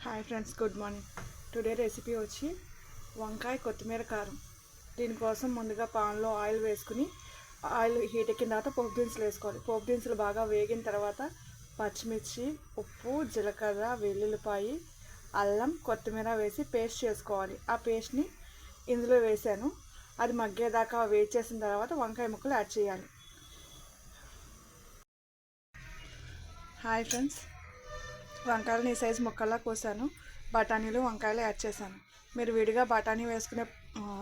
Hi friends, good morning. Today recipe వచ్చి వంకాయ కొత్తిమీర కారం. దీనికోసం ముందుగా పాన్లో ఆయిల్ వేసుకుని ఆయిల్ హీట్ ఎక్కిన తర్వాత పోపు దినుసులు వేసుకోవాలి. పోపు దినుసులు బాగా వేగిన తర్వాత పచ్చిమిర్చి, ఉప్పు, జీలకర్ర, వెల్లుల్లిపాయి, అల్లం, కొత్తిమీర వేసి పేస్ట్ చేసుకోవాలి. ఆ పేస్ట్ని ఇందులో వేసాను. అది మగ్గేదాకా వేట్ చేసిన తర్వాత వంకాయ ముక్కలు యాడ్ చేయాలి. హాయ్ ఫ్రెండ్స్, వంకాయలు ఈ సైజు ముక్కల్లా కోసాను. బఠానీలు, వంకాయలు యాడ్ చేశాను. మీరు విడిగా బఠానీ వేసుకునే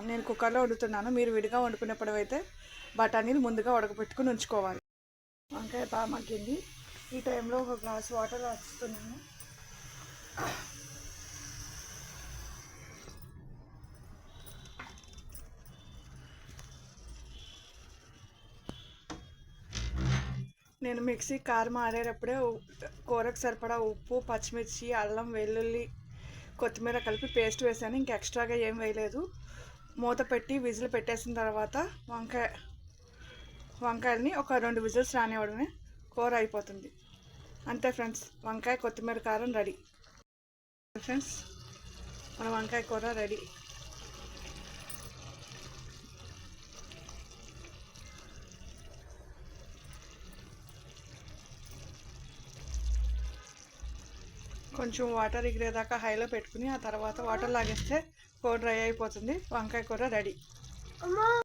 నేను కుక్కర్లో వండుతున్నాను. మీరు విడిగా వండుకునేప్పుడు అయితే బఠానీలు ముందుగా ఉడకబెట్టుకుని ఉంచుకోవాలి. వంకాయ బాగా మగ్గింది. ఈ టైంలో ఒక గ్లాస్ వాటర్ వేస్తున్నాను. నేను మిక్సీ కారం ఆడేటప్పుడే కూరకు సరిపడా ఉప్పు, పచ్చిమిర్చి, అల్లం, వెల్లుల్లి, కొత్తిమీర కలిపి పేస్ట్ వేసాను. ఇంక ఎక్స్ట్రాగా ఏం వేయలేదు. మూత పెట్టి విజిల్ పెట్టేసిన తర్వాత వంకాయలని ఒక 2 విజిల్స్ రానివ్వడమే, కూర అయిపోతుంది. అంతే ఫ్రెండ్స్, వంకాయ కొత్తిమీర కారం రెడీ. ఫ్రెండ్స్, మన వంకాయ కూర రెడీ. కొంచెం వాటర్ ఎగిరేదాకా హైలో పెట్టుకుని ఆ తర్వాత వాటర్ లాగేస్తే కూర డ్రై అయిపోతుంది. వంకాయ కూర రెడీ.